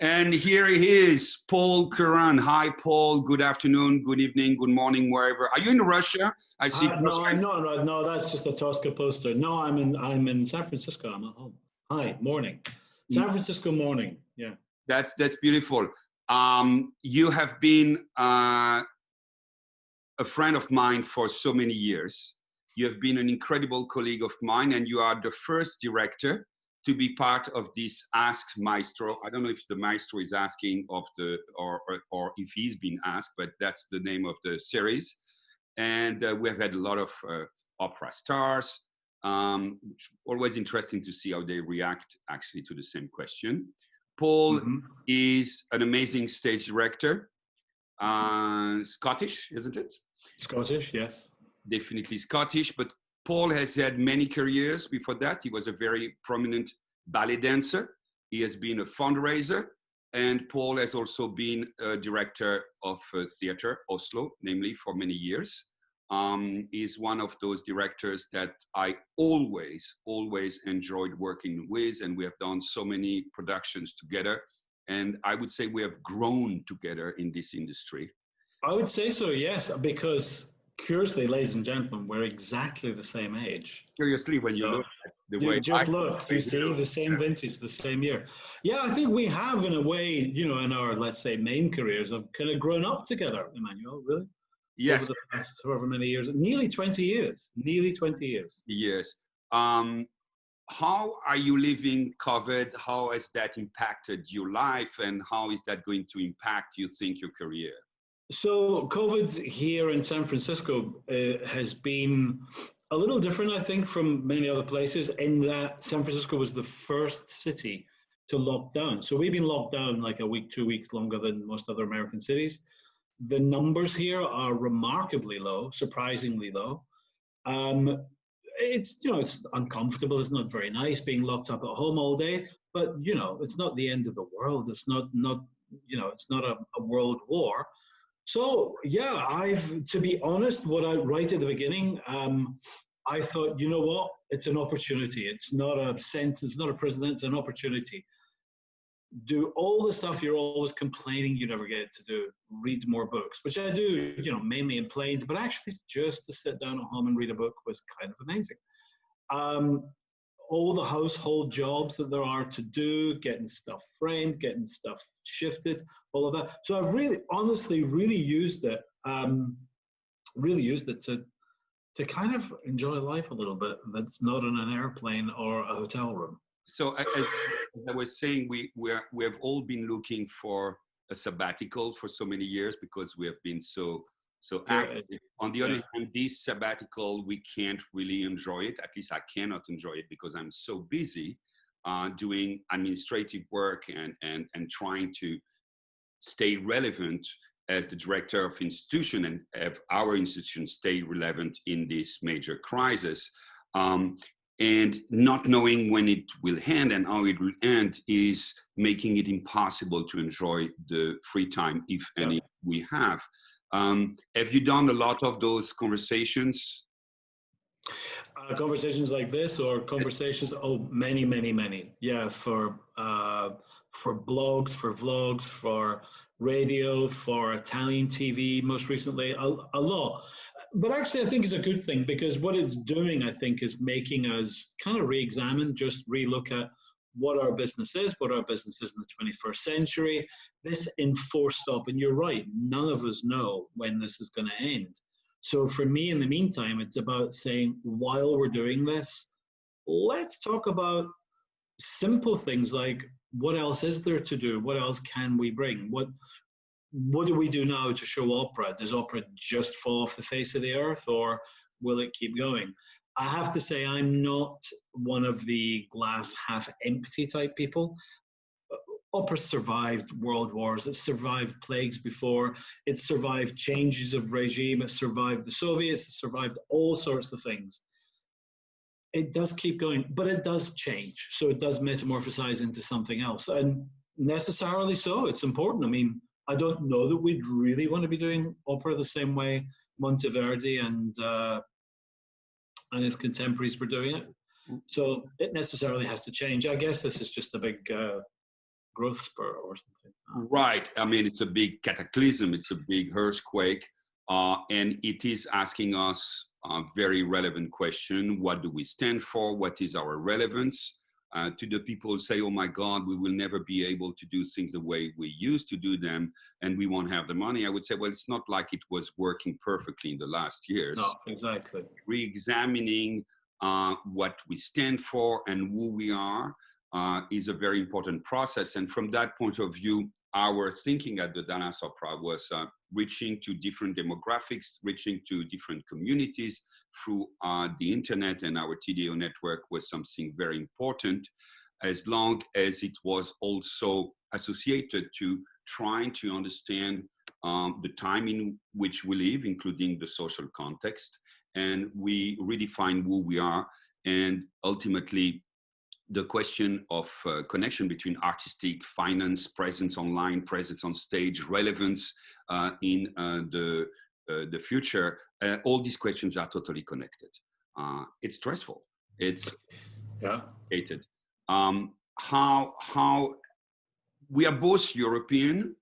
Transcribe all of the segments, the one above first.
And here he is, Paul Curran. Hi, Paul. Good afternoon, good evening, good morning, wherever. Are you in Russia? I see. No, I'm not. Right. No, that's just a Tosca poster. No, I'm in San Francisco. I'm at home. Hi, morning. San Francisco morning. Yeah. That's beautiful. You have been a friend of mine for so many years. You have been an incredible colleague of mine, and you are the first director to be part of this Ask Maestro. I don't know if the Maestro is asking of the or if he's been asked, but that's the name of the series. And we have had a lot of opera stars. Always interesting to see how they react actually to the same question. Paul is an amazing stage director. Scottish, isn't it? Scottish, yes. Definitely Scottish, but Paul has had many careers before that. He was a very prominent ballet dancer. He has been a fundraiser, and Paul has also been a director of theater, Oslo, namely for many years. He's one of those directors that I always enjoyed working with, and we have done so many productions together. And I would say we have grown together in this industry. I would say so, yes, because curiously, ladies and gentlemen, we're exactly the same age. Curiously, when you look at the way you see the same vintage, the same year. Yeah, I think we have, in a way, in our, let's say, main careers, have kind of grown up together, Emmanuel, really? Yes. Over the past however many years, nearly 20 years. Yes. How are you living COVID? How has that impacted your life, and how is that going to impact, you think, your career? So COVID here in San Francisco has been a little different, I think, from many other places, in that San Francisco was the first city to lock down. So we've been locked down like a week, 2 weeks longer than most other American cities. The numbers here are remarkably low, surprisingly low. It's uncomfortable. It's not very nice being locked up at home all day, but it's not the end of the world. It's not it's not a world war. So yeah, to be honest, right at the beginning, I thought, you know what, it's an opportunity. It's not a sentence, it's not a prison, it's an opportunity. Do all the stuff you're always complaining you never get to do. Read more books, which I do, mainly in planes, but actually just to sit down at home and read a book was kind of amazing. All the household jobs that there are to do, getting stuff framed, getting stuff shifted, all of that. So I've honestly really used it to kind of enjoy life a little bit that's not in an airplane or a hotel room. So as I was saying, we have all been looking for a sabbatical for so many years because we have been so active. On the other hand, this sabbatical, we can't really enjoy it. At least I cannot enjoy it because I'm so busy doing administrative work and trying to stay relevant as the director of institution and have our institution stay relevant in this major crisis. And not knowing when it will end and how it will end is making it impossible to enjoy the free time, if any we have. Have you done a lot of those conversations? Conversations like this, or conversations? Oh, many. Yeah, for blogs, for vlogs, for radio, for Italian TV, most recently, a lot. But actually, I think it's a good thing, because what it's doing, I think, is making us kind of re-examine, just re-look at what our business is in the 21st century. This enforced stop, and you're right, none of us know when this is going to end. So for me, in the meantime, it's about saying, while we're doing this, let's talk about simple things like, what else is there to do? What else can we bring? What do we do now to show opera? Does opera just fall off the face of the earth, or will it keep going? I have to say, I'm not one of the glass half empty type people. Opera survived world wars. It survived plagues before. It survived changes of regime. It survived the Soviets. It survived all sorts of things. It does keep going, but it does change. So it does metamorphosize into something else. And necessarily so, it's important. I mean, I don't know that we'd really want to be doing opera the same way Monteverdi and his contemporaries were doing it. So it necessarily has to change. I guess this is just a big growth spur or something. Right. I mean, it's a big cataclysm. It's a big earthquake. And it is asking us a very relevant question. What do we stand for? What is our relevance? To the people who say, oh my God, we will never be able to do things the way we used to do them, and we won't have the money. I would say, well, it's not like it was working perfectly in the last years. No, exactly. Re-examining what we stand for and who we are is a very important process. And from that point of view, our thinking at the Dallas Opera was reaching to different demographics, reaching to different communities through the internet, and our TDO network was something very important, as long as it was also associated to trying to understand the time in which we live, including the social context, and we redefine who we are, and ultimately the question of connection between artistic, finance, presence online, presence on stage, relevance in the future. All these questions are totally connected. It's stressful. It's complicated. How we are both European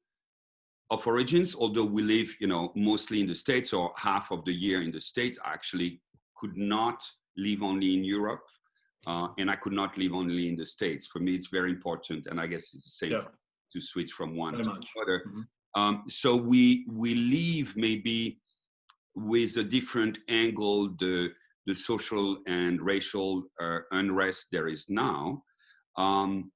of origins, although we live, mostly in the States, or half of the year in the States. I actually could not live only in Europe. And I could not live only in the States. For me, it's very important, and I guess it's the same to switch from one to the other. Mm-hmm. So we live maybe with a different angle the social and racial unrest there is now, and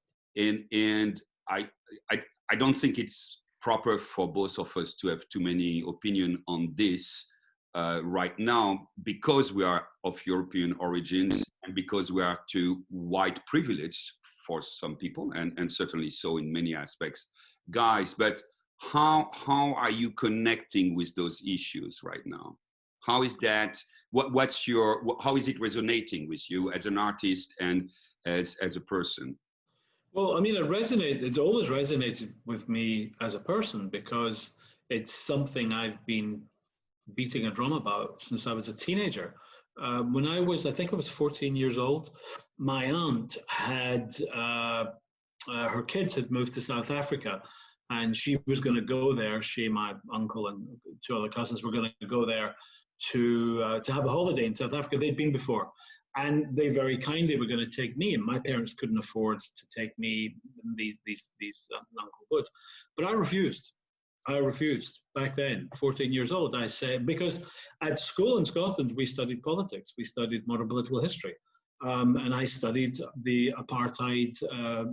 I don't think it's proper for both of us to have too many opinion on this. Right now, because we are of European origins and because we are too white privileged for some people, and certainly so in many aspects, guys. But how are you connecting with those issues right now? How is that? How is it resonating with you as an artist and as a person? Well, I mean, it's always resonated with me as a person, because it's something I've been beating a drum about since I was a teenager. When I think I was 14 years old, my aunt had, her kids had moved to South Africa, and she was going to go there. She, my uncle, and two other cousins were going to go there to have a holiday in South Africa. They'd been before, and they very kindly were going to take me, and my parents couldn't afford to take me. These uncle would, but I refused. Back then, 14 years old. I said, because at school in Scotland, we studied politics. We studied modern political history. And I studied the apartheid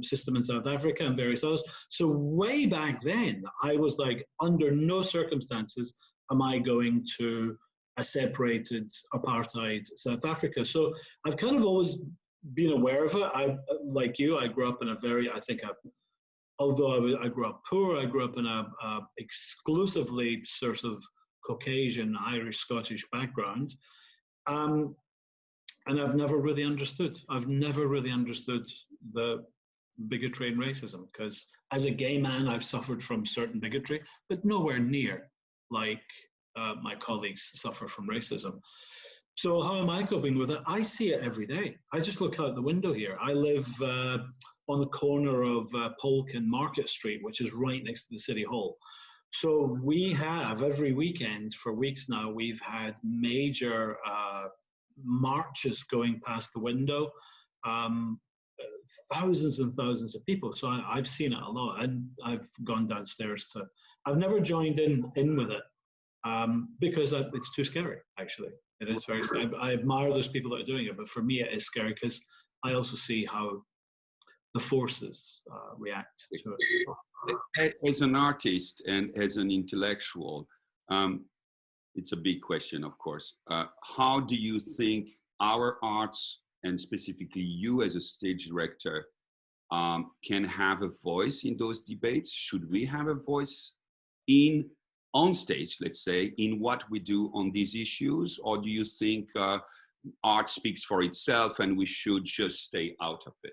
system in South Africa and various others. So way back then, I was like, under no circumstances am I going to a separated apartheid South Africa. So I've kind of always been aware of it. Like you, I grew up in although I grew up poor, I grew up in a exclusively sort of Caucasian, Irish, Scottish background. And I've never really understood. The bigotry and racism, because as a gay man, I've suffered from certain bigotry, but nowhere near like my colleagues suffer from racism. So how am I coping with it? I see it every day. I just look out the window here. I live on the corner of Polk and Market Street, which is right next to the City Hall. So we have, every weekend for weeks now, we've had major marches going past the window, thousands and thousands of people. So I've seen it a lot, and I've gone downstairs I've never joined in with it because it's too scary, actually. It is very scary. I admire those people that are doing it, but for me it is scary because I also see how the forces react to it. As an artist and as an intellectual, it's a big question, of course. How do you think our arts, and specifically you as a stage director, can have a voice in those debates? Should we have a voice on stage, let's say, in what we do on these issues? Or do you think art speaks for itself and we should just stay out of it?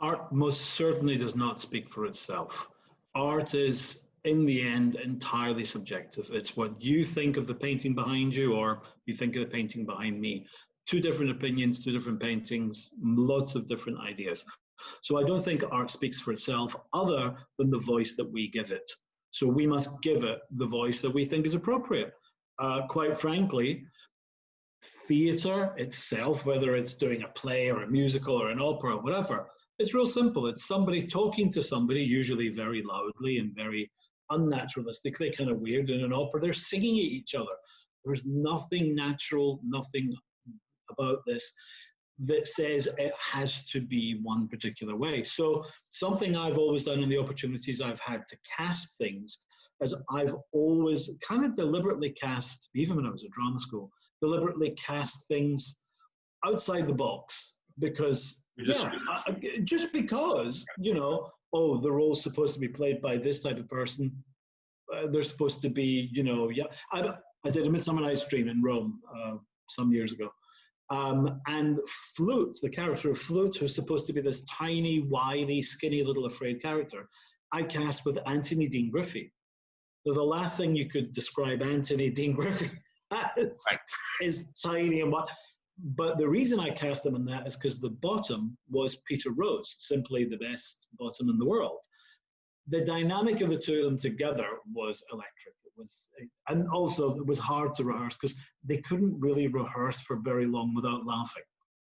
Art most certainly does not speak for itself. Art is, in the end, entirely subjective. It's what you think of the painting behind you, or you think of the painting behind me. Two different opinions, two different paintings, lots of different ideas. So I don't think art speaks for itself other than the voice that we give it. So we must give it the voice that we think is appropriate. Quite frankly, theatre itself, whether it's doing a play or a musical or an opera or whatever, it's real simple. It's somebody talking to somebody, usually very loudly and very unnaturalistically, kind of weird. In an opera, they're singing at each other. There's nothing natural, nothing about this that says it has to be one particular way. So something I've always done in the opportunities I've had to cast things is I've always kind of deliberately cast, even when I was at drama school, deliberately cast things outside the box because, just because, you know, oh, the role's supposed to be played by this type of person. They're supposed to be, you know, I did a Midsummer Night's Dream in Rome some years ago. And Flute, the character of Flute, who's supposed to be this tiny, wily, skinny, little afraid character, I cast with Anthony Dean Griffey. So the last thing you could describe Anthony Dean Griffey as is tiny and what. But the reason I cast him in that is because the bottom was Peter Rose, simply the best bottom in the world. The dynamic of the two of them together was electric. It was, and also it was hard to rehearse because they couldn't really rehearse for very long without laughing.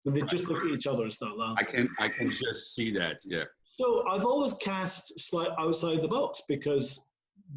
And they just look at each other and start laughing. I can just see that, yeah. So I've always cast slight outside the box because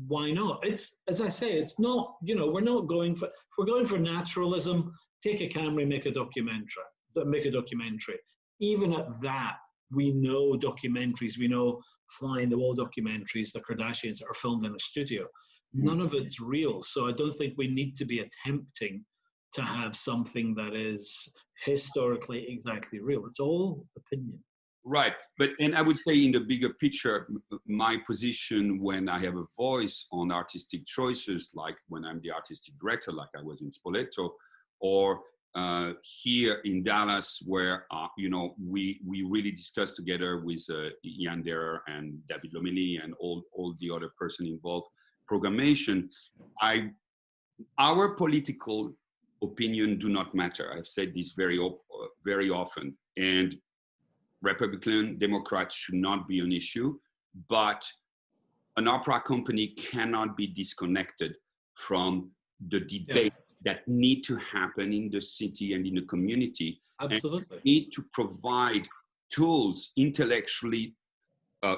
why not? It's, as I say, it's not, you know, we're not going for, if we're going for naturalism, take a camera, make a documentary. Even at that, we know documentaries, we know fly in the wall documentaries, the Kardashians that are filmed in a studio. None of it's real. So I don't think we need to be attempting to have something that is historically exactly real. It's all opinion. Right. And I would say in the bigger picture, my position when I have a voice on artistic choices, like when I'm the artistic director, like I was in Spoleto, or here in Dallas, where you know, we really discussed together with Ian Derer and David Lomelí and all the other person involved programmation. Our political opinion do not matter. I've said this very often, and Republican, Democrats should not be an issue, but an opera company cannot be disconnected from the debates that need to happen in the city and in the community. Absolutely. And need to provide tools, intellectually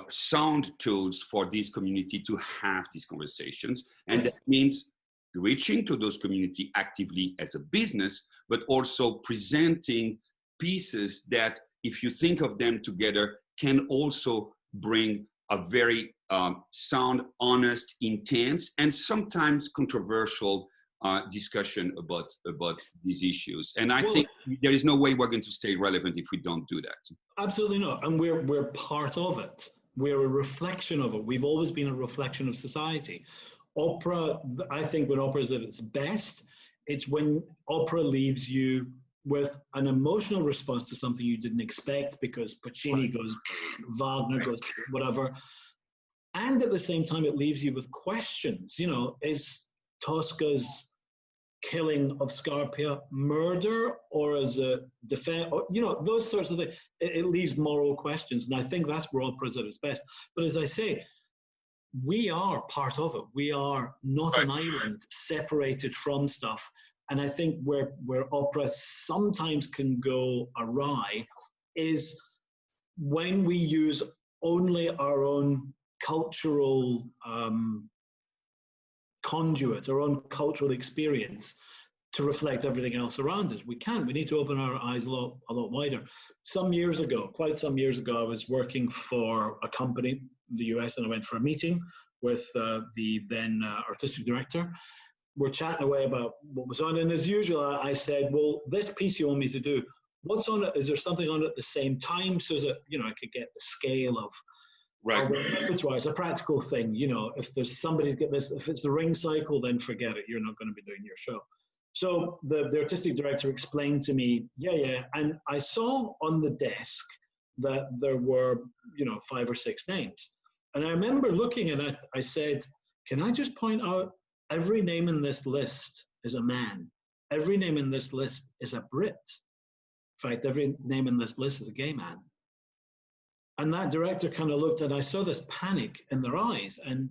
sound tools for this community to have these conversations. And that means reaching to those community actively as a business, but also presenting pieces that, if you think of them together, can also bring a very sound, honest, intense, and sometimes controversial discussion about these issues. And I think there is no way we're going to stay relevant if we don't do that. Absolutely not. And we're part of it. We're a reflection of it. We've always been a reflection of society. Opera, I think when opera is at its best, it's when opera leaves you with an emotional response to something you didn't expect because Puccini goes, Wagner goes, whatever. And at the same time, it leaves you with questions. You know, is Tosca's killing of Scarpia murder or is it defense? You know, those sorts of things. It leaves moral questions. And I think that's where opera is at its best. But as I say, we are part of it. We are not an island separated from stuff. And I think where opera sometimes can go awry is when we use only our own cultural conduit, our own cultural experience to reflect everything else around us. We can't. We need to open our eyes a lot wider. Quite some years ago, I was working for a company in the US, and I went for a meeting with the then artistic director. We're chatting away about what was on, and as usual, I said, well, this piece you want me to do, what's on it? Is there something on it at the same time so that, you know, I could get the scale of repertoire? It's a practical thing, you know, if there's somebody's get this, if it's the ring cycle, then forget it, you're not going to be doing your show. So the artistic director explained to me, and I saw on the desk that there were, you know, 5 or 6 names. And I remember looking at it, I said, can I just point out, every name in this list is a man. Every name in this list is a Brit. In fact, every name in this list is a gay man. And that director kind of looked, and I saw this panic in their eyes. And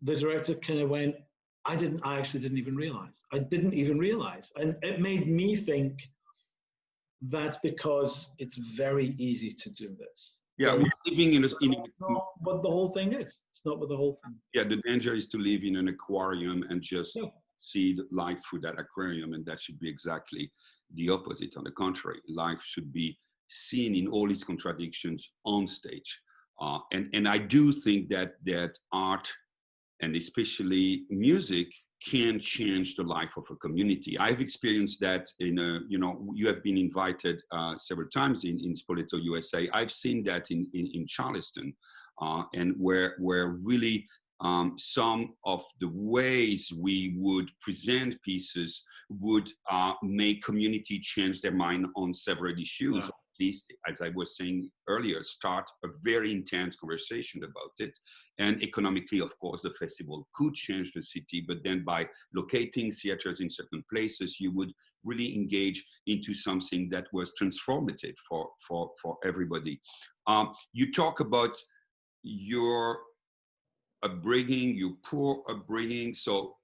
the director kind of went, I actually didn't even realize. I didn't even realize. And it made me think that's because it's very easy to do this. Yeah, we're living in That's not what the whole thing is. It's not what the whole thing is. Yeah, the danger is to live in an aquarium and just see life through that aquarium, and that should be exactly the opposite. On the contrary, life should be seen in all its contradictions on stage. And I do think that art, and especially music, can change the life of a community. I've experienced that you have been invited several times in Spoleto, USA. I've seen that in Charleston, and where really some of the ways we would present pieces would make community change their mind on several issues. Yeah. At least, as I was saying earlier, start a very intense conversation about it. And economically, of course, the festival could change the city, but then by locating theaters in certain places, you would really engage into something that was transformative for everybody. You talk about your upbringing, your poor upbringing. So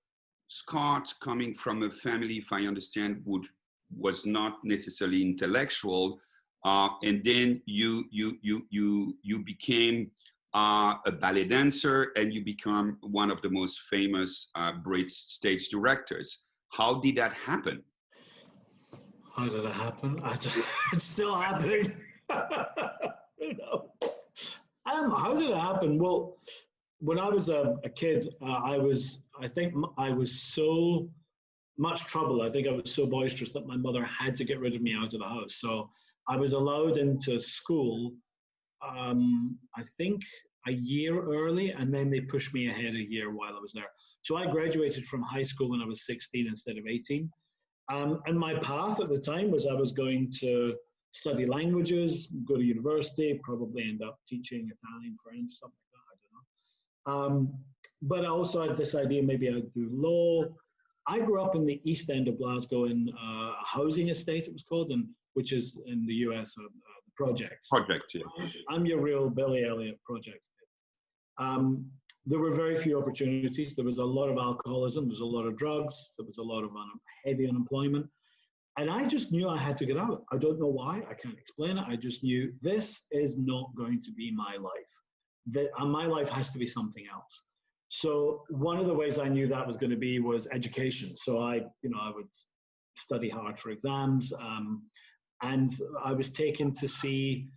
Scott, coming from a family, if I understand, was not necessarily intellectual, and then you became a ballet dancer, and you become one of the most famous Brit stage directors. How did that happen? How did it happen? It's still happening. Who knows? How did it happen? Well, when I was a kid, I think I was so much trouble. I think I was so boisterous that my mother had to get rid of me out of the house. So I was allowed into school, I think a year early, and then they pushed me ahead a year while I was there. So I graduated from high school when I was 16 instead of 18. And my path at the time was I was going to study languages, go to university, probably end up teaching Italian, French, something like that, I don't know. But I also had this idea maybe I'd do law. I grew up in the East End of Glasgow in a housing estate, it was called, which is in the US, the projects. Project, yeah. I'm your real Billy Elliot project. There were very few opportunities. There was a lot of alcoholism, there was a lot of drugs, there was a lot of heavy unemployment. And I just knew I had to get out. I don't know why, I can't explain it. I just knew this is not going to be my life. My life has to be something else. So one of the ways I knew that was going to be was education. So I would study hard for exams. And I was taken to see,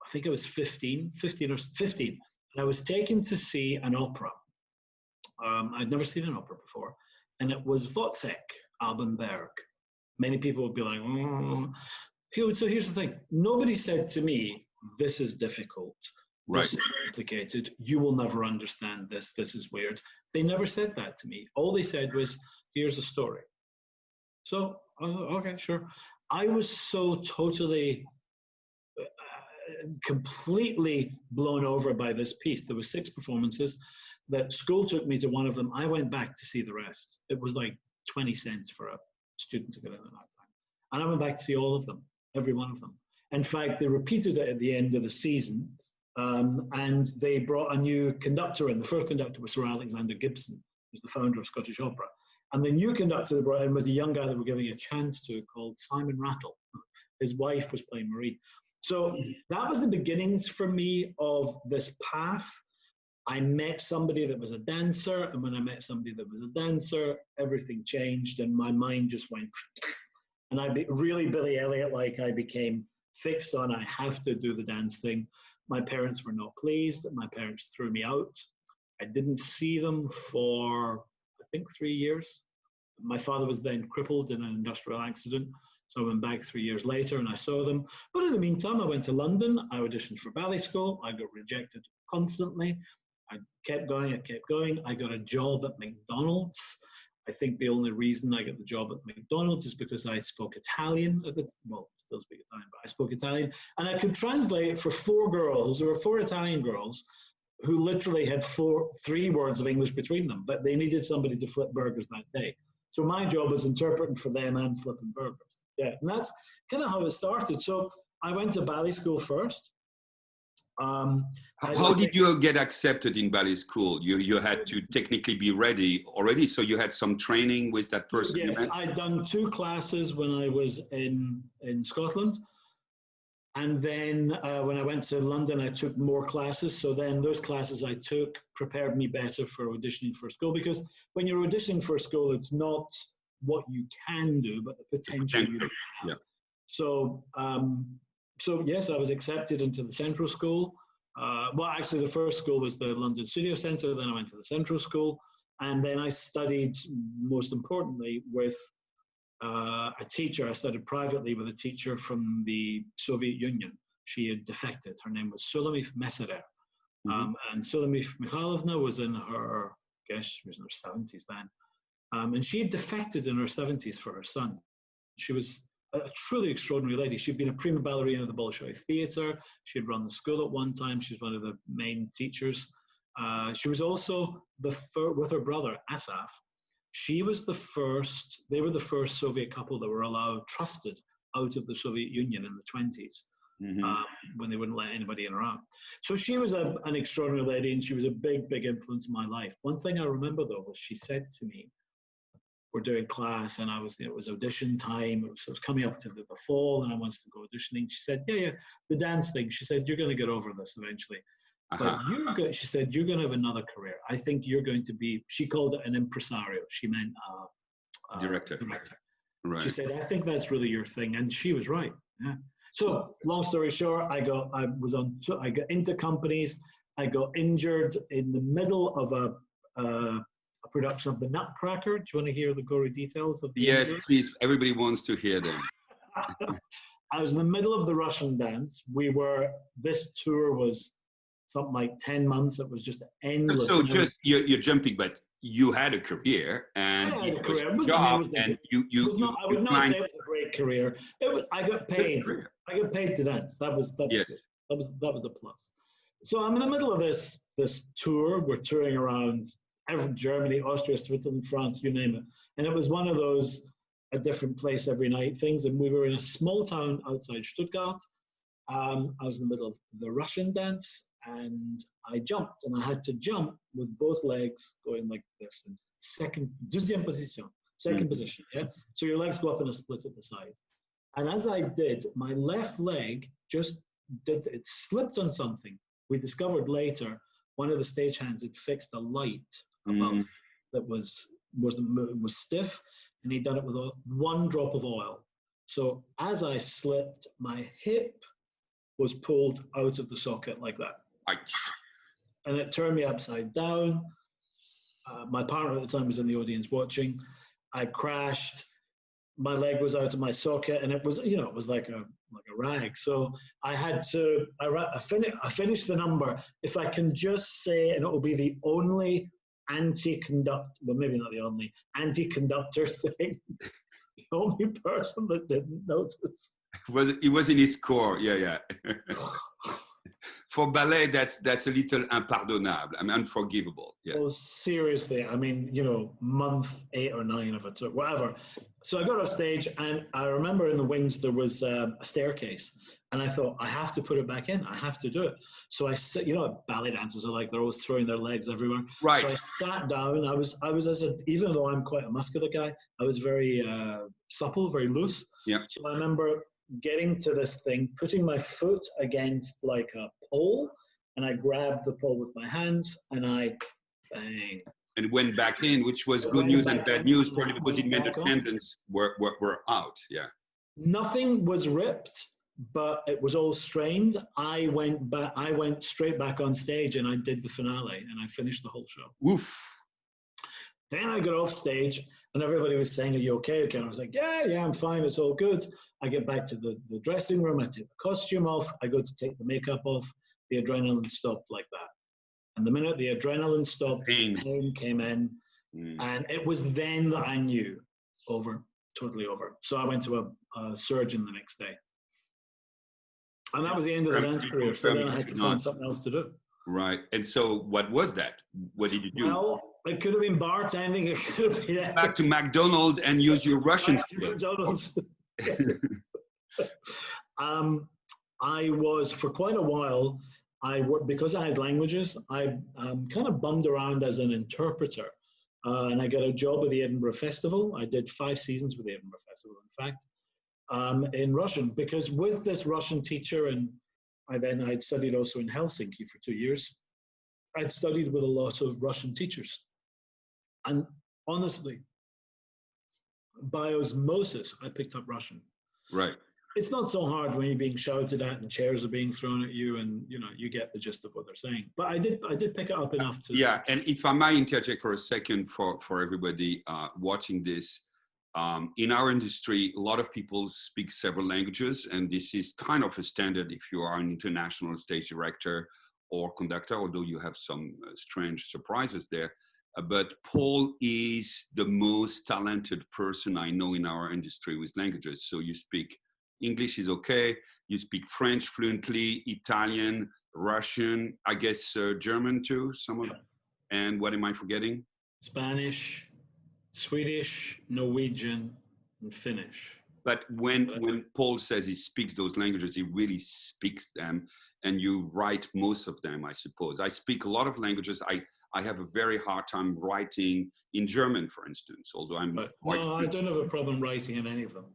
I think I was 15, and I was taken to see an opera. I'd never seen an opera before. And it was Wozzeck, Alban Berg. Many people would be like, oh. So here's the thing. Nobody said to me, this is difficult. Right. This is complicated. You will never understand this. This is weird. They never said that to me. All they said was, here's a story. So, okay, sure. I was so totally, completely blown over by this piece. There were 6 performances. That school took me to one of them. I went back to see the rest. It was like 20 cents for a student to get in at that time. And I went back to see all of them, every one of them. In fact, they repeated it at the end of the season. And they brought a new conductor in. The first conductor was Sir Alexander Gibson, who's the founder of Scottish Opera. And the new conductor they brought in was a young guy that we're giving a chance to called Simon Rattle. His wife was playing Marie. So that was the beginnings for me of this path. I met somebody that was a dancer, and when I met somebody that was a dancer, everything changed, and my mind just went. And really Billy Elliot-like, I became fixed on I have to do the dance thing. My parents were not pleased. My parents threw me out. I didn't see them for, I think, 3 years. My father was then crippled in an industrial accident. So I went back 3 years later and I saw them. But in the meantime, I went to London. I auditioned for ballet school. I got rejected constantly. I kept going. I got a job at McDonald's. I think the only reason I got the job at McDonald's is because I spoke Italian still speak Italian, but I spoke Italian. And I could translate it for 4 girls. There were 4 Italian girls who literally had 3 words of English between them, but they needed somebody to flip burgers that day. So my job was interpreting for them and flipping burgers. Yeah, and that's kind of how it started. So I went to ballet school first. How did you get accepted in ballet school? You had to technically be ready already, so you had some training with that person. Yes, I'd done 2 classes when I was in Scotland. And then when I went to London, I took more classes. So then those classes I took prepared me better for auditioning for school. Because when you're auditioning for school, it's not what you can do, but the potential you have. Yeah. So, so yes, I was accepted into the Central School. Well, actually, the first school was the London Studio Centre. Then I went to the Central School. And then I studied, most importantly, with a teacher. I studied privately with a teacher from the Soviet Union. She had defected. Her name was Sulamif Meserev. And Sulamif Mikhailovna was in her, I guess she was in her 70s then. And she had defected in her 70s for her son. She was a truly extraordinary lady. She'd been a prima ballerina of the Bolshoi Theatre. She had run the school at one time. She was one of the main teachers. She was also with her brother, Asaf. She was they were the first Soviet couple that were trusted out of the Soviet Union in the 20s, when they wouldn't let anybody in or out. So she was an extraordinary lady, and she was a big, big influence in my life. One thing I remember, though, was she said to me, we're doing class, and it was audition time. It was coming up to the fall, and I wanted to go auditioning. She said, yeah, the dance thing. She said, you're going to get over this eventually. But she said, you're going to have another career. I think you're going to be, she called it an impresario. She meant director. Right. She said, I think that's really your thing. And she was right. Yeah. So long story short, I got into companies. I got injured in the middle of a production of The Nutcracker. Do you want to hear the gory details of the Yes, injury? please. Everybody wants to hear them. I was in the middle of the Russian dance. This tour was something like 10 months. It was just endless. So just you're jumping, but you had a career, and I had a career. I would not say it was a great career. I got paid. I got paid to dance. That was a plus. So I'm in the middle of this tour. We're touring around Germany, Austria, Switzerland, France, you name it. And it was one of those a different place every night things. And we were in a small town outside Stuttgart. I was in the middle of the Russian dance, and I jumped, and I had to jump with both legs going like this. And deuxième position, second position, yeah? So your legs go up in a split at the side. And as I did, my left leg it slipped on something. We discovered later, one of the stagehands had fixed a light above that was stiff, and he'd done it with one drop of oil. So as I slipped, my hip was pulled out of the socket like that. And it turned me upside down. My partner at the time was in the audience watching. I crashed. My leg was out of my socket, and it was like a rag. So I had to. I finished the number. If I can just say, and it will be the only maybe not the only anti-conductor thing. The only person that didn't notice. It was in his score. Yeah. For ballet, that's a little impardonnable. I mean, unforgivable. Yeah. Well, seriously, I mean, month 8 or 9 of it, or whatever. So I got off stage, and I remember in the wings there was a staircase, and I thought, I have to put it back in. I have to do it. So I sit. Ballet dancers are like, they're always throwing their legs everywhere. Right. So I sat down. I was even though I'm quite a muscular guy, I was very supple, very loose. Yeah. So I remember getting to this thing, putting my foot against like a pole, and I grabbed the pole with my hands, and I bang. And went back in, which was good news and bad news, probably because it meant the tendons were out. Yeah. Nothing was ripped, but it was all strained. I went straight back on stage, and I did the finale, and I finished the whole show. Oof. Then I got off stage, and everybody was saying, "Are you okay?" Okay, I was like, "Yeah, I'm fine. It's all good." I get back to the dressing room. I take the costume off. I go to take the makeup off. The adrenaline stopped like that. And the minute the adrenaline stopped, pain came in. And it was then that I knew, totally over. So I went to a surgeon the next day. And that was the end of the dance career. So then I had to find something else to do. Right. And so what was that? What did you do? Well, it could have been bartending. It could have been back to McDonald's and use your Russian skills. McDonald's. I was, for quite a while, because I had languages, I kind of bummed around as an interpreter. And I got a job at the Edinburgh Festival. I did 5 seasons with the Edinburgh Festival, in fact, in Russian, because with this Russian teacher, and I'd studied also in Helsinki for 2 years, I'd studied with a lot of Russian teachers. And honestly, by osmosis, I picked up Russian. Right. It's not so hard when you're being shouted at and chairs are being thrown at you, and you get the gist of what they're saying. But I did pick it up enough to. Yeah, and if I might interject for a second for everybody watching this, in our industry, a lot of people speak several languages, and this is kind of a standard if you are an international stage director or conductor, although you have some strange surprises there. But Paul is the most talented person I know in our industry with languages. So you speak English is okay. You speak French fluently, Italian, Russian, I guess German too, someone. Yeah. And what am I forgetting? Spanish, Swedish, Norwegian, and Finnish. But when Paul says he speaks those languages, he really speaks them, and you write most of them, I suppose. I speak a lot of languages. I have a very hard time writing in German, for instance, although I'm no, I don't have a problem writing in any of them.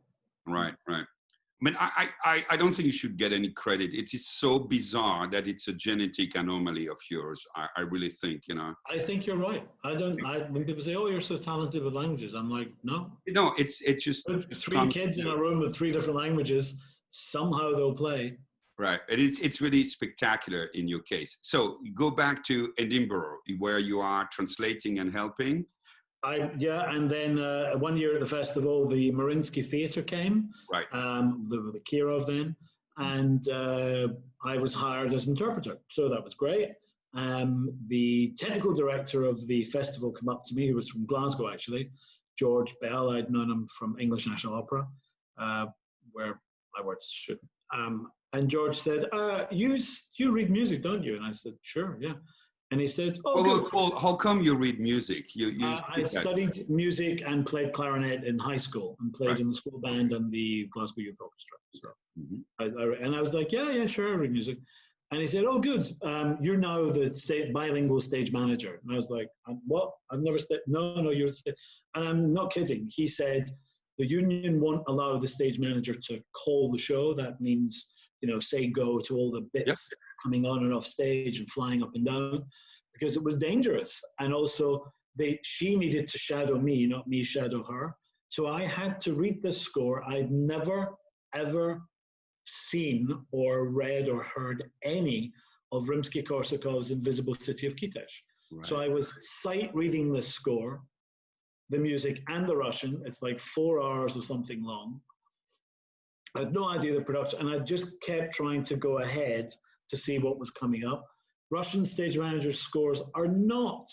Right, right. I mean, I don't think you should get any credit. It is so bizarre that it's a genetic anomaly of yours. I really think, I think you're right. When people say, "Oh, you're so talented with languages," I'm like, no. No, it's just with 3 kids in a room with 3 different languages. Somehow they'll play. Right, and it's really spectacular in your case. So go back to Edinburgh, where you are translating and helping. And then 1 year at the festival, the Mariinsky Theatre came, right? The Kirov then, and I was hired as interpreter, so that was great. The technical director of the festival came up to me, who was from Glasgow actually, George Bell. I'd known him from English National Opera, where I worked. And George said, "You read music, don't you?" And I said, "Sure, yeah." And he said, Paul, how come you read music? I studied music and played clarinet in high school and played in the school band and the Glasgow Youth Orchestra. So, and I was like, yeah, sure, I read music. And he said, "Oh, good. You're now the bilingual stage manager." And I was like, "What? I've never said, no, you're the stage." And I'm not kidding. He said, "The union won't allow the stage manager to call the show. That means, say go to all the bits coming on and off stage and flying up and down, because it was dangerous. And also she needed to shadow me, not me shadow her. So I had to read this score. I'd never, ever seen or read or heard any of Rimsky-Korsakov's Invisible City of Kitesh. Right. So I was sight reading this score, the music and the Russian. It's like 4 hours or something long. I had no idea the production, and I just kept trying to go ahead to see what was coming up. Russian stage managers' scores are not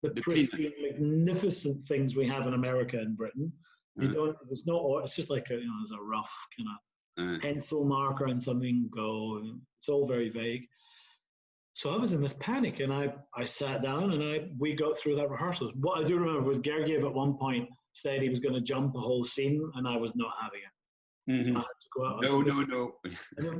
the pristine, magnificent things we have in America and Britain. There's no, it's just like there's a rough kind of pencil marker and something go. It's all very vague. So I was in this panic, and I sat down and we got through that rehearsal. What I do remember was Gergiev at one point said he was going to jump a whole scene, and I was not having it. Mm-hmm. I had to go out. No.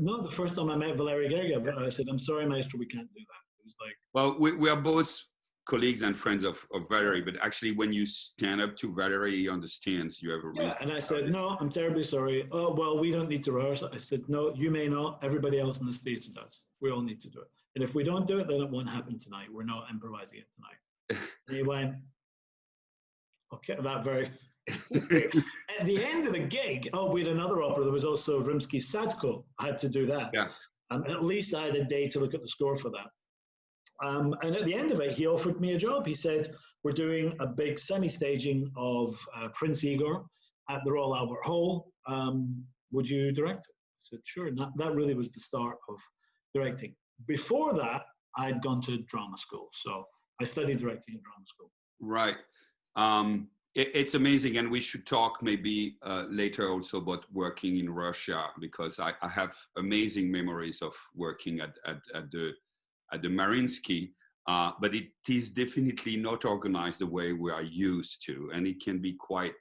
Not the first time I met Valery Gergiev, but I said, "I'm sorry, Maestro, we can't do that." It was like, well, we are both colleagues and friends of Valery, but actually when you stand up to Valery, he understands you have a reason. Yeah, and I said, "No, I'm terribly sorry." "Oh, well, we don't need to rehearse." I said, "No, you may not. Everybody else in this theatre does. We all need to do it. And if we don't do it, then it won't happen tonight. We're not improvising it tonight." And he went, "Okay," that very... At the end of the gig, we had another opera. There was also Rimsky's Sadko. I had to do that. Yeah. At least I had a day to look at the score for that. And at the end of it, he offered me a job. He said, "We're doing a big semi-staging of Prince Igor at the Royal Albert Hall. Would you direct it?" I said, "Sure." And that really was the start of directing. Before that, I'd gone to drama school. So I studied directing in drama school. Right. It's amazing, and we should talk maybe later also about working in Russia, because I have amazing memories of working at the Mariinsky, but it is definitely not organized the way we are used to, and it can be quite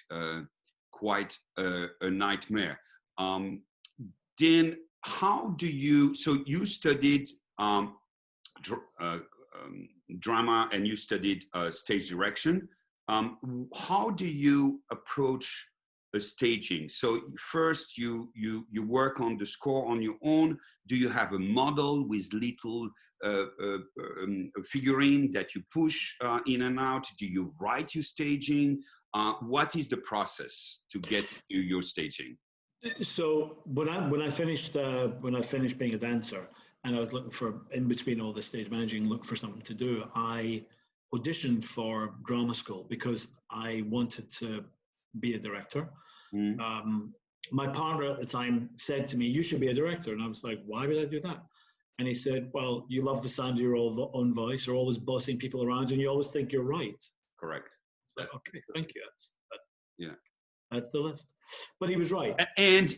a nightmare. Then how do you, so you studied dr- drama and you studied stage direction. How do you approach a staging? So first you work on the score on your own. Do you have a model with little figurine that you push in and out? Do you write your staging? What is the process to get to your staging? So when I finished being a dancer, and I was looking for, in between all the stage managing, looking for something to do, I auditioned for drama school because I wanted to be a director. Mm. My partner at the time said to me, "You should be a director," and I was like, "Why would I do that?" And he said, "Well, you love the sound of your own voice. You're always bossing people around, and you always think you're right." Correct. So, okay, thank you. Yeah. That's the list. But he was right. And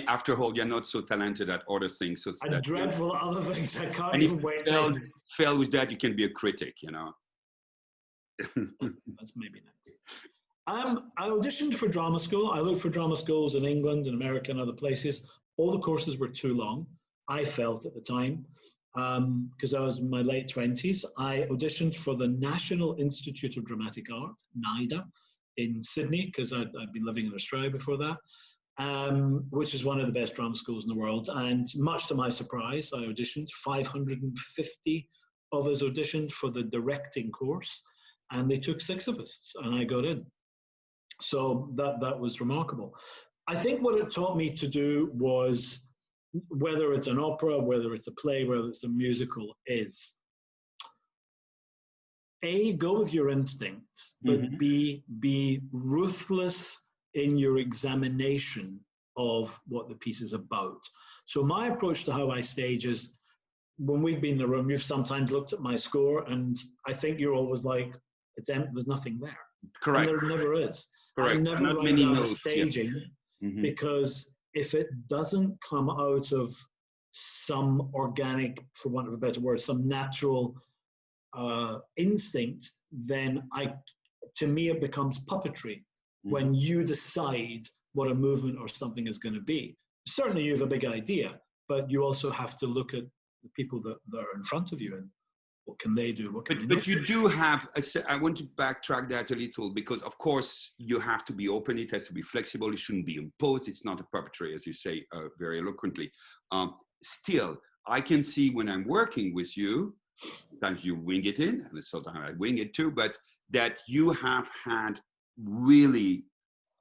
after all, you're not so talented at other things. So I'm dreadful at other things. I can't and even if wait. Fail with that, you can be a critic, you know. That's maybe next. I auditioned for drama school. I looked for drama schools in England and America and other places. All the courses were too long, I felt at the time, because I was in my late 20s. I auditioned for the National Institute of Dramatic Art, NIDA, in Sydney, because I'd been living in Australia before that, which is one of the best drama schools in the world. And much to my surprise, I auditioned. 550 of us auditioned for the directing course, and they took 6 of us, and I got in. So that was remarkable. I think what it taught me to do was, whether it's an opera, whether it's a play, whether it's a musical, is A, go with your instincts, but mm-hmm. be ruthless in your examination of what the piece is about. So my approach to how I stage is, when we've been in the room, you've sometimes looked at my score, and I think you're always like, it's empty, there's nothing there. Correct. And there never is. Correct. I never Not write many down a notes, staging, yeah. Mm-hmm. because if it doesn't come out of some organic, for want of a better word, some natural instinct, then to me it becomes puppetry. Mm-hmm. When you decide what a movement or something is going to be. Certainly you have a big idea, but you also have to look at the people that are in front of you, and what can they do? What can they but you do have, I want to backtrack that a little, because of course you have to be open, it has to be flexible, it shouldn't be imposed, it's not a puppetry, as you say very eloquently. Still, I can see when I'm working with you, sometimes you wing it in, and sometimes I wing it too, but that you have had really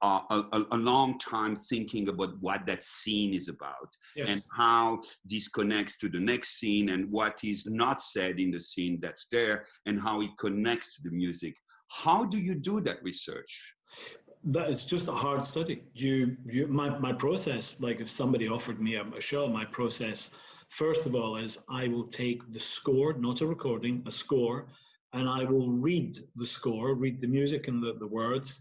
a long time thinking about what that scene is about. Yes. And how this connects to the next scene, and what is not said in the scene that's there, and how it connects to the music. How do you do that research? That is just a hard study. My process, like if somebody offered me a show, my process, first of all, is I will take the score, not a recording, a score, and I will read the score, read the music and the words,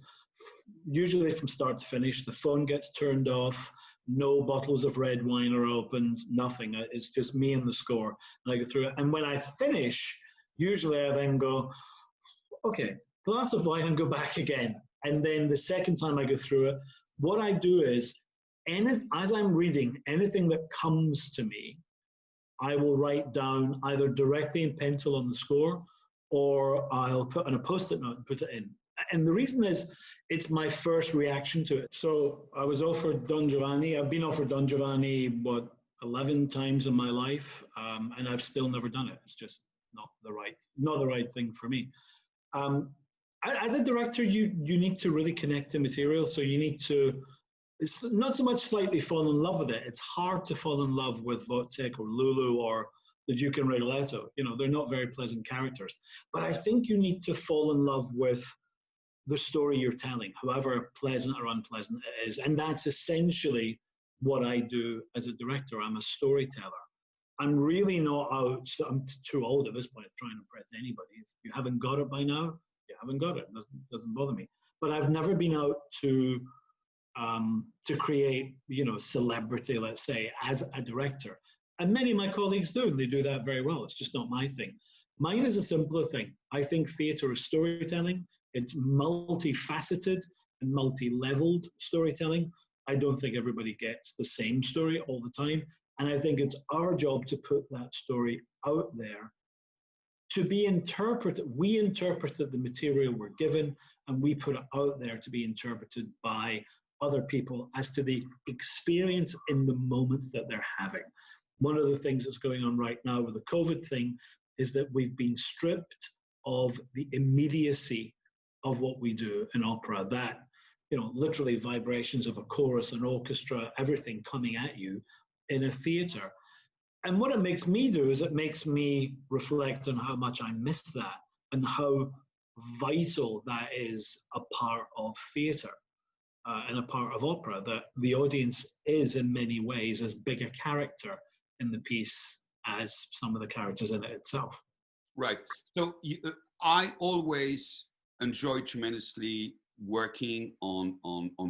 usually from start to finish. The phone gets turned off, no bottles of red wine are opened, nothing. It's just me and the score, and I go through it. And when I finish, usually I then go, okay, glass of wine, and go back again. And then the second time I go through it, what I do is, as I'm reading, anything that comes to me, I will write down either directly in pencil on the score, or I'll put on a Post-it note and put it in. And the reason is, it's my first reaction to it. So I was offered Don Giovanni. I've been offered Don Giovanni, 11 times in my life, and I've still never done it. It's just not the right thing for me. As a director, you need to really connect to material. So you need to, it's not so much slightly fall in love with it. It's hard to fall in love with Wozzeck or Lulu or the Duke and Rigoletto. You know, they're not very pleasant characters. But I think you need to fall in love with the story you're telling, however pleasant or unpleasant it is. And that's essentially what I do as a director. I'm a storyteller. I'm really not out, I'm too old at this point to try and impress anybody. If you haven't got it by now, you haven't got it. It doesn't bother me. But I've never been out to create, celebrity, let's say, as a director. And many of my colleagues do, and they do that very well. It's just not my thing. Mine is a simpler thing. I think theatre is storytelling. It's multifaceted and multi-leveled storytelling. I don't think everybody gets the same story all the time. And I think it's our job to put that story out there to be interpreted. We interpreted the material we're given, and we put it out there to be interpreted by other people as to the experience in the moment that they're having. One of the things that's going on right now with the COVID thing is that we've been stripped of the immediacy of what we do in opera, that, you know, literally vibrations of a chorus, an orchestra, everything coming at you in a theater. And what it makes me do is it makes me reflect on how much I miss that and how vital that is a part of theater and a part of opera, that the audience is in many ways as big a character in the piece as some of the characters in it itself. Right. So I always enjoy tremendously working on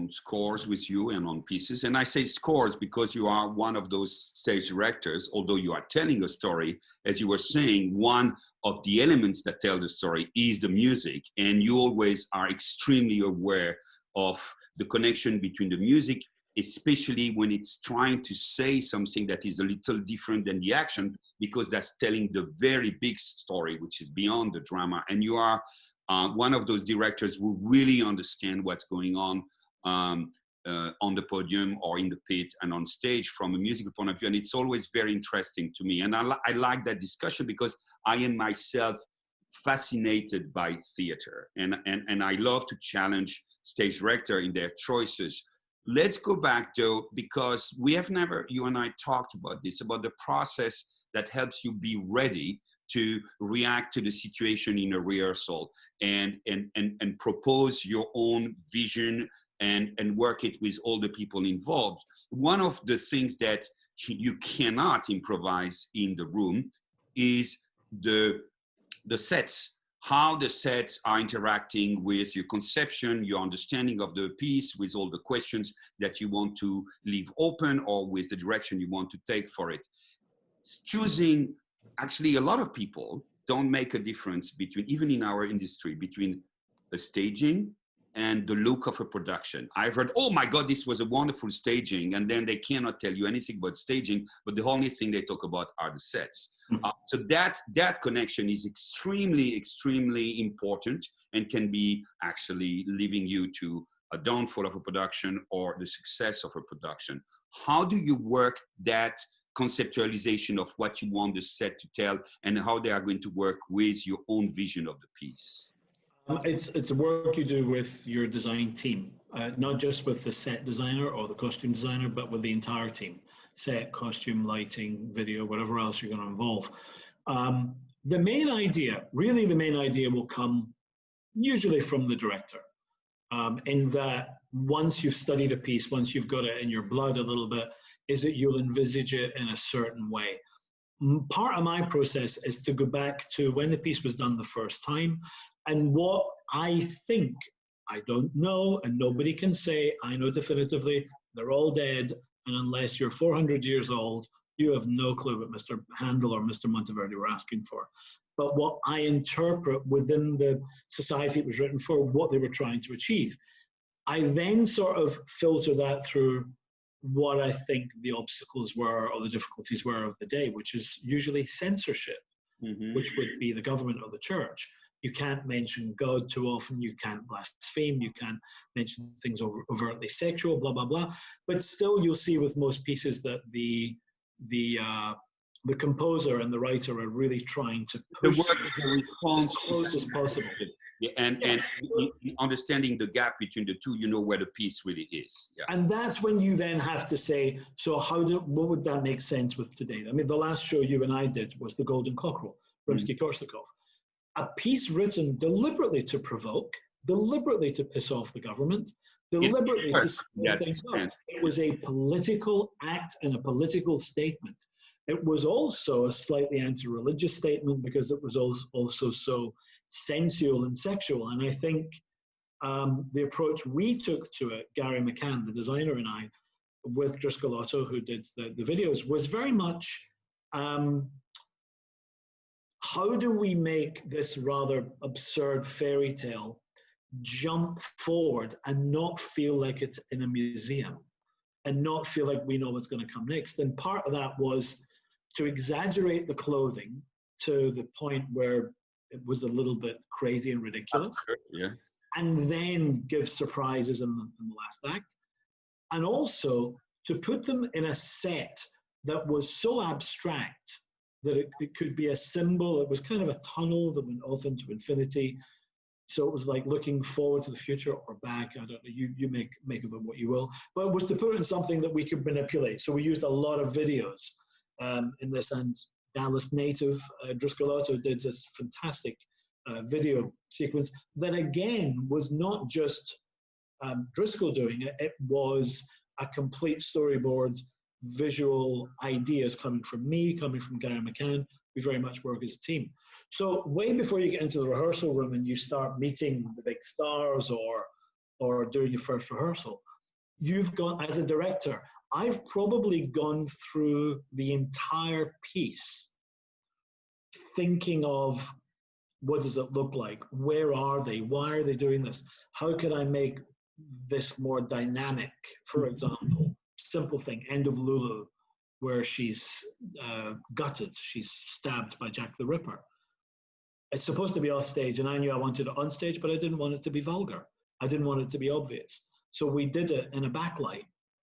scores with you and on pieces. And I say scores because you are one of those stage directors, although you are telling a story. As you were saying, one of the elements that tell the story is the music. And you always are extremely aware of the connection between the music, especially when it's trying to say something that is a little different than the action, because that's telling the very big story, which is beyond the drama. And you are one of those directors who really understand what's going on the podium or in the pit and on stage from a musical point of view. And it's always very interesting to me. And I like that discussion because I am myself fascinated by theater. And I love to challenge stage director in their choices. Let's go back though, because we have never, you and I talked about this, about the process that helps you be ready to react to the situation in a rehearsal and propose your own vision and work it with all the people involved. One of the things that you cannot improvise in the room is the sets, how the sets are interacting with your conception, your understanding of the piece, with all the questions that you want to leave open or with the direction you want to take for it. Choosing, actually, a lot of people don't make a difference between, even in our industry, between a staging and the look of a production. I've heard, oh my God, this was a wonderful staging, and then they cannot tell you anything about staging, but the only thing they talk about are the sets. So that connection is extremely, extremely important and can be actually leading you to a downfall of a production or the success of a production. How do you work that conceptualization of what you want the set to tell and how they are going to work with your own vision of the piece? It's a work you do with your design team, not just with the set designer or the costume designer, but with the entire team. Set, costume, lighting, video, whatever else you're going to involve. The main idea will come usually from the director, in that once you've studied a piece, once you've got it in your blood a little bit, is that you'll envisage it in a certain way. Part of my process is to go back to when the piece was done the first time and what I think, I don't know, and nobody can say, I know definitively, they're all dead, and unless you're 400 years old, you have no clue what Mr. Handel or Mr. Monteverdi were asking for. But what I interpret within the society it was written for, what they were trying to achieve. I then sort of filter that through what I think the obstacles were or the difficulties were of the day, which is usually censorship, which would be the government or the church. You can't mention God too often, you can't blaspheme, you can't mention things overtly sexual, blah, blah, blah. But still you'll see with most pieces that the composer and the writer are really trying to push the response as close as possible. Yeah, and understanding the gap between the two, you know where the piece really is. Yeah. And that's when you then have to say, so what would that make sense with today? I mean, the last show you and I did was The Golden Cockerel, Rimsky-Korsakov. A piece written deliberately to provoke, deliberately to piss off the government, deliberately to screw things up. It was a political act and a political statement. It was also a slightly anti-religious statement because it was also so sensual and sexual. And I think the approach we took to it, Gary McCann, the designer, and I, with Driscoll Otto, who did the videos, was very much, how do we make this rather absurd fairy tale jump forward and not feel like it's in a museum? and not feel like we know what's going to come next. And part of that was to exaggerate the clothing to the point where it was a little bit crazy and ridiculous. Yeah. And then give surprises in the last act. And also to put them in a set that was so abstract that it could be a symbol. It was kind of a tunnel that went off into infinity. So it was like looking forward to the future or back. I don't know, you make of it what you will. But it was to put it in something that we could manipulate. So we used a lot of videos in this, and Dallas native Driscoll Otto did this fantastic video sequence that again was not just Driscoll doing it, it was a complete storyboard, visual ideas coming from me, coming from Gary McCann. We very much work as a team. So way before you get into the rehearsal room and you start meeting the big stars or doing your first rehearsal, you've gone, as a director, I've probably gone through the entire piece thinking of what does it look like? Where are they? Why are they doing this? How could I make this more dynamic? For example, simple thing, End of Lulu, where she's gutted, she's stabbed by Jack the Ripper. It's supposed to be off stage, and I knew I wanted it on stage, but I didn't want it to be vulgar. I didn't want it to be obvious. So we did it in a backlight.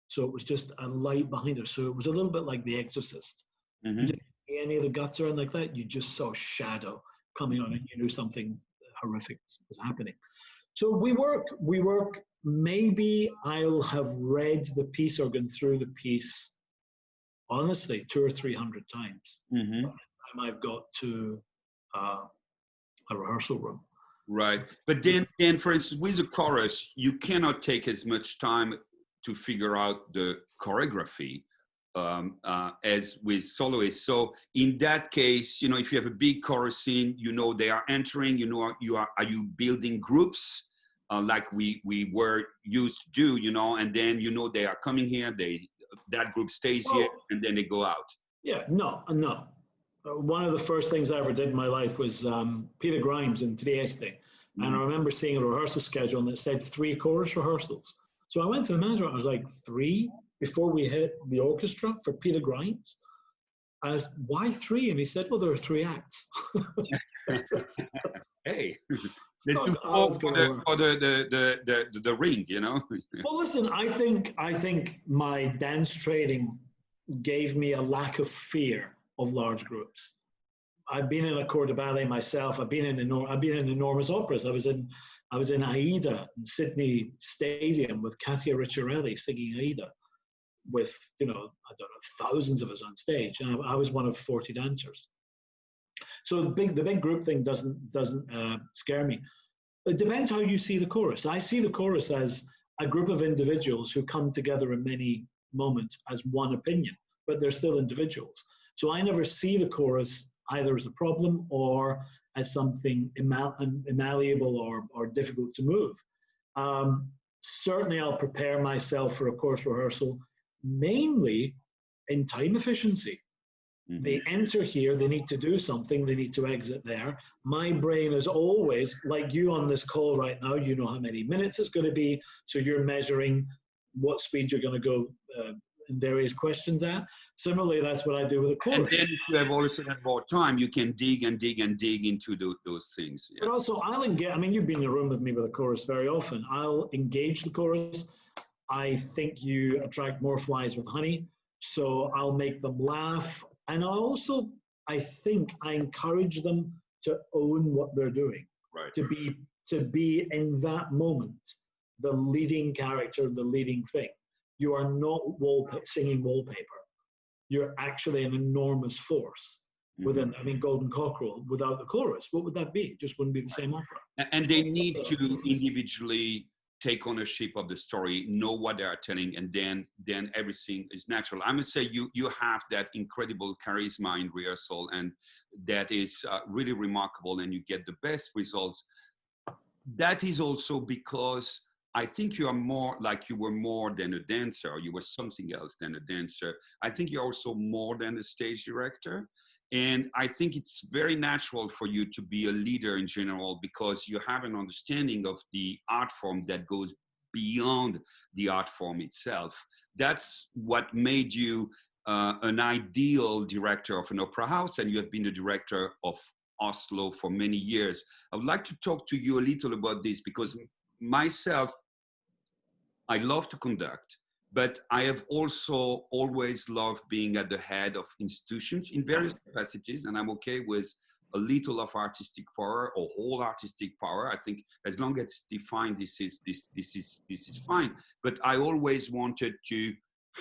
So it was just a light behind her. So it was a little bit like The Exorcist. You didn't see any of the guts or anything like that. You just saw shadow coming on, and you knew something horrific was happening. So we work, maybe I'll have read the piece or gone through the piece, honestly, 200 or 300 times by the time I've got to a rehearsal room. Right. But then, for instance, with a chorus, you cannot take as much time to figure out the choreography as with soloists. So in that case, you know, if you have a big chorus scene, you know, they are entering, you know, are you building groups like we were used to do, you know, and then, you know, they are coming here, that group stays here, and then they go out. Yeah, no. One of the first things I ever did in my life was Peter Grimes in Trieste. And I remember seeing a rehearsal schedule and it said 3 chorus rehearsals. So I went to the manager, I was like, 3 before we hit the orchestra for Peter Grimes? I asked, why 3? And he said, well, there are 3 acts. Hey, let's do 4 for the ring, you know? Well, listen, I think my dance training gave me a lack of fear of large groups. I've been in a corps de ballet myself. I've been in enormous operas. I was in Aida in Sydney Stadium with Cassia Ricciarelli singing Aida, with, you know, I don't know, thousands of us on stage, and I was one of 40 dancers. So the big group thing doesn't scare me. It depends how you see the chorus. I see the chorus as a group of individuals who come together in many moments as one opinion, but they're still individuals. So I never see the chorus either as a problem or as something malleable or difficult to move. Certainly I'll prepare myself for a chorus rehearsal, mainly in time efficiency. They enter here, they need to do something, they need to exit there. My brain is always, like you on this call right now, you know how many minutes it's going to be, so you're measuring what speed you're going to go in various questions at. Similarly, that's what I do with a chorus. And then if you have also had more time, you can dig and dig and dig into those things. Yeah. But also, I mean, you've been in a room with me with a chorus very often. I'll engage the chorus. I think you attract more flies with honey, so I'll make them laugh. And I think I encourage them to own what they're doing. Right. To be in that moment, the leading character, the leading thing. You are not singing wallpaper. You're actually an enormous force within, I mean, Golden Cockerel, without the chorus, what would that be? It just wouldn't be the same opera. And they need to individually take ownership of the story, know what they are telling, and then everything is natural. I must say you have that incredible charisma in rehearsal, and that is really remarkable, and you get the best results. That is also because I think you are more like you were more than a dancer. You were something else than a dancer. I think you're also more than a stage director. And I think it's very natural for you to be a leader in general because you have an understanding of the art form that goes beyond the art form itself. That's what made you an ideal director of an opera house, and you have been the director of Oslo for many years. I would like to talk to you a little about this, because myself, I love to conduct, but I have also always loved being at the head of institutions in various capacities, and I'm okay with a little of artistic power or whole artistic power. I think as long as it's defined, this is fine. But I always wanted to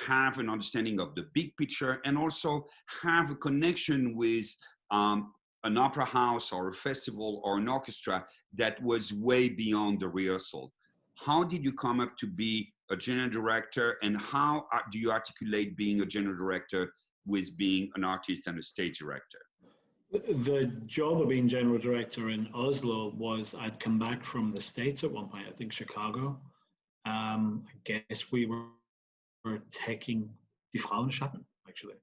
have an understanding of the big picture, and also have a connection with an opera house or a festival or an orchestra that was way beyond the rehearsal. How did you come up to be a general director, and how do you articulate being a general director with being an artist and a stage director? The job of being general director in Oslo was, I'd come back from the States at one point, I think Chicago. I guess we were taking Die Frauenschatten, actually.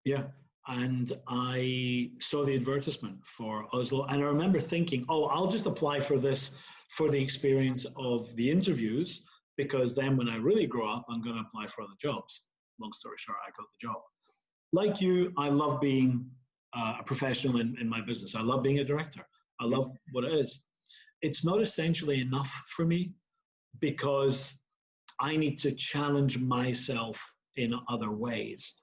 Yeah. And I saw the advertisement for Oslo, and I remember thinking, oh, I'll just apply for this for the experience of the interviews, because then when I really grow up, I'm going to apply for other jobs. Long story short, I got the job. Like you, I love being a professional in my business. I love being a director. I love what it is. It's not essentially enough for me, because I need to challenge myself in other ways.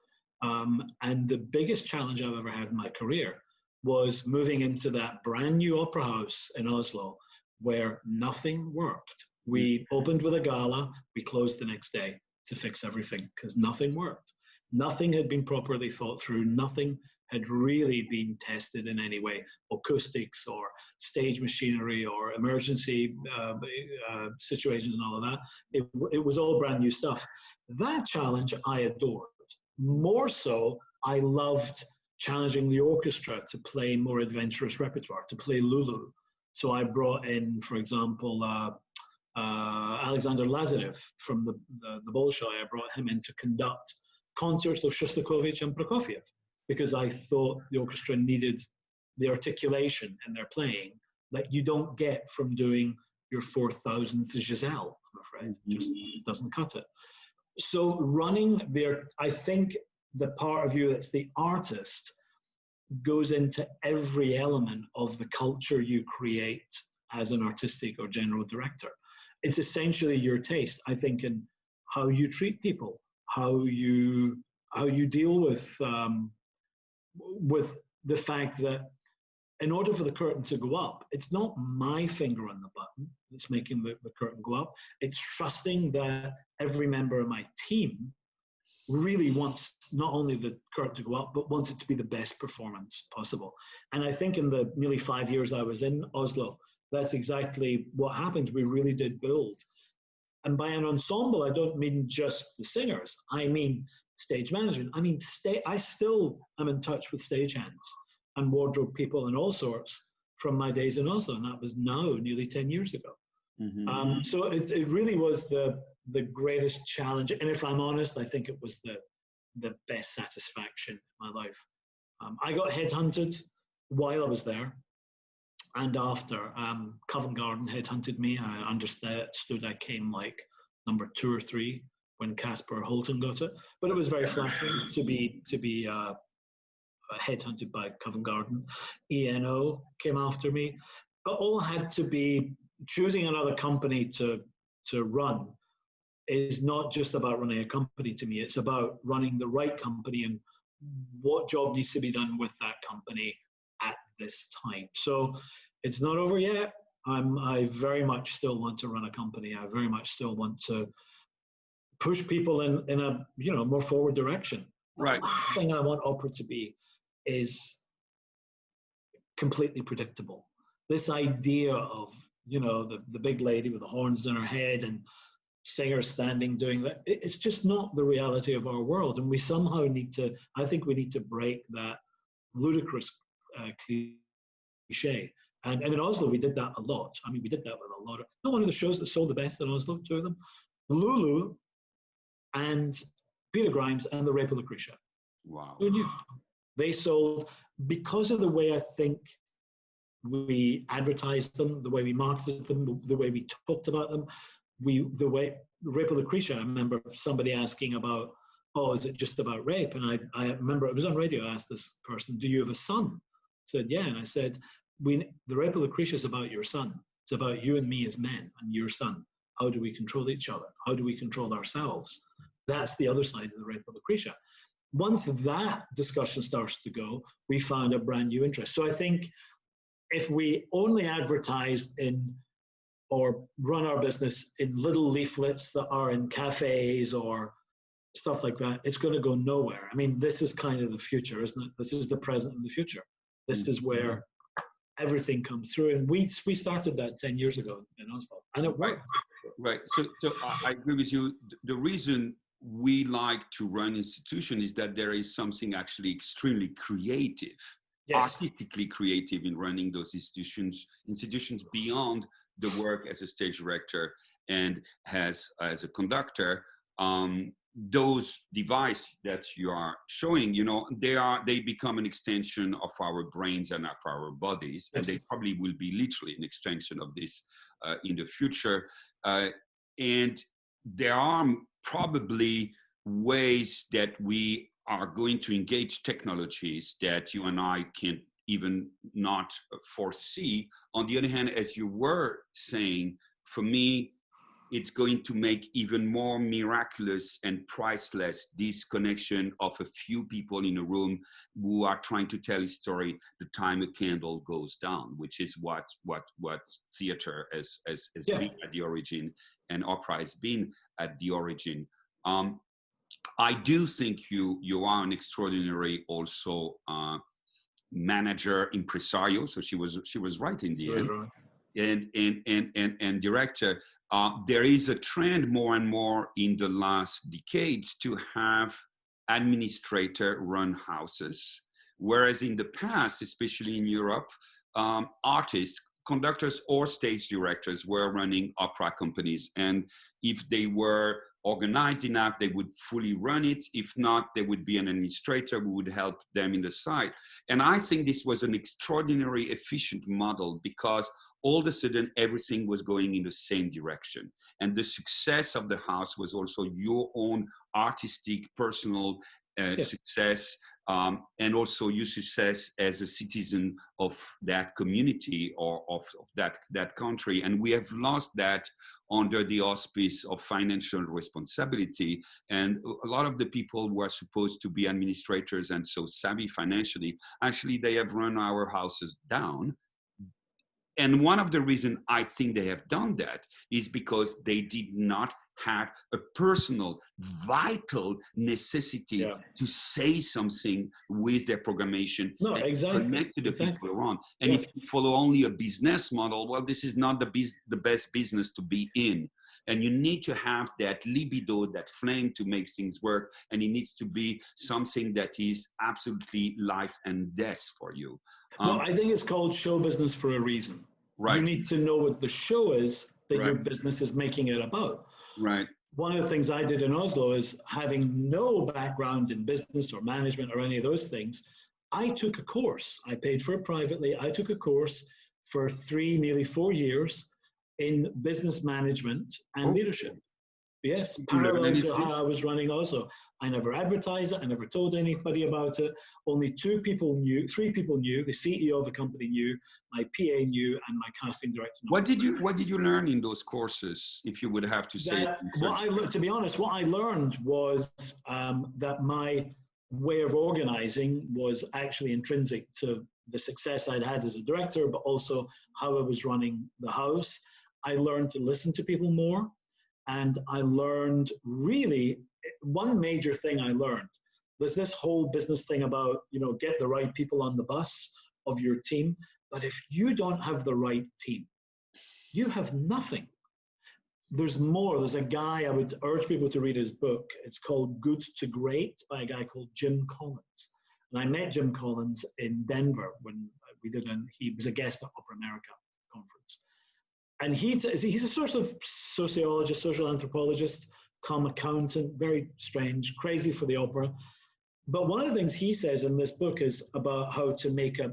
And the biggest challenge I've ever had in my career was moving into that brand new opera house in Oslo where nothing worked. We opened with a gala, we closed the next day to fix everything because nothing worked. Nothing had been properly thought through. Nothing had really been tested in any way, acoustics or stage machinery or emergency situations and all of that. It was all brand new stuff. That challenge I adored. More so, I loved challenging the orchestra to play more adventurous repertoire, to play Lulu. So I brought in, for example, Alexander Lazarev from the Bolshoi. I brought him in to conduct concerts of Shostakovich and Prokofiev, because I thought the orchestra needed the articulation in their playing that you don't get from doing your 4,000th Giselle, I'm afraid. It just doesn't cut it. So running there, I think the part of you that's the artist goes into every element of the culture you create as an artistic or general director. It's essentially your taste, I think, in how you treat people, how you deal with the fact that in order for the curtain to go up, it's not my finger on the button that's making the curtain go up. It's trusting that every member of my team really wants not only the curtain to go up, but wants it to be the best performance possible. And I think in the nearly 5 years I was in Oslo, that's exactly what happened. We really did build. And by an ensemble, I don't mean just the singers. I mean stage management. I mean, I still am in touch with stagehands and wardrobe people and all sorts from my days in Oslo, and that was now nearly 10 years ago. So it really was the greatest challenge, and if I'm honest, I think it was the best satisfaction in my life. I got headhunted while I was there, and after. Covent Garden headhunted me. I understood I came like number 2 or 3 when Casper Holton got it, but it was very flattering to be headhunted by Covent Garden. ENO came after me. But all had to be choosing another company to run is not just about running a company to me. It's about running the right company and what job needs to be done with that company at this time. So it's not over yet. I very much still want to run a company. I very much still want to push people in a more forward direction. Right. The last thing I want opera to be is completely predictable. This idea of, the big lady with the horns on her head and singers standing doing that, it's just not the reality of our world. And we somehow I think we need to break that ludicrous cliche. And in Oslo, we did that a lot. I mean, we did that with a lot of, not one of the shows that sold the best in Oslo, 2 of them, Lulu and Peter Grimes and The Rape of Lucretia. Wow. Who knew? They sold, because of the way I think we advertised them, the way we marketed them, the way we talked about them, the way Rape of Lucretia. I remember somebody asking about, oh, is it just about rape? And I remember it was on radio. I asked this person, do you have a son? I said, yeah. And I said, the Rape of Lucretia is about your son. It's about you and me as men and your son. How do we control each other? How do we control ourselves? That's the other side of the Rape of Lucretia. Once that discussion starts to go, we found a brand new interest. So I think if we only advertise in or run our business in little leaflets that are in cafes or stuff like that, it's going to go nowhere. I mean, this is kind of the future, isn't it? This is the present and the future. This is where everything comes through. And we started that 10 years ago in Oslo, and it worked. Right. So I agree with you. The reason we like to run institutions is that there is something actually extremely creative, artistically creative in running those institutions beyond the work as a stage director and as a conductor. Those devices that you are showing, they become an extension of our brains and of our bodies, and they probably will be literally an extension of this in the future. And there are probably ways that we are going to engage technologies that you and I can even not foresee. On the other hand, as you were saying, for me, it's going to make even more miraculous and priceless this connection of a few people in a room who are trying to tell a story the time a candle goes down, which is what theater has been at the origin, and opera has been at the origin. I do think you are an extraordinary also manager, impresario. So she was right in the end. Right. And director. There is a trend more and more in the last decades to have administrator-run houses, whereas in the past, especially in Europe, artists, conductors or stage directors were running opera companies. And if they were organized enough, they would fully run it. If not, there would be an administrator who would help them in the side. And I think this was an extraordinary efficient model, because all of a sudden everything was going in the same direction. And the success of the house was also your own artistic, personal success, and also your success as a citizen of that community or of that country. And we have lost that under the auspice of financial responsibility. And a lot of the people who are supposed to be administrators and so savvy financially, actually they have run our houses down. And one of the reasons I think they have done that is because they did not have a personal, vital necessity to say something with their programmation and connect to the people around. And if you follow only a business model, well, this is not the best business to be in. And you need to have that libido, that flame to make things work. And it needs to be something that is absolutely life and death for you. No, I think it's called show business for a reason. Right. You need to know what the show is that your business is making it about. Right. One of the things I did in Oslo is, having no background in business or management or any of those things, I took a course. I paid for it privately. I took a course for nearly 4 years in business management and leadership. Yes, parallel to how I was running Oslo. I never advertised it. I never told anybody about it. Only 3 people knew. The CEO of the company knew, my PA knew, and my casting director knew. What did you learn in those courses, if you would have to say? To be honest, what I learned was that my way of organizing was actually intrinsic to the success I'd had as a director, but also how I was running the house. I learned to listen to people more. And I learned, really, one major thing I learned was this whole business thing about, get the right people on the bus of your team. But if you don't have the right team, you have nothing. There's more. There's a guy, I would urge people to read his book. It's called Good to Great, by a guy called Jim Collins. And I met Jim Collins in Denver when he was a guest at Opera America conference. And he's a sort of sociologist, social anthropologist, come accountant, very strange, crazy for the opera. But one of the things he says in this book is about how to make a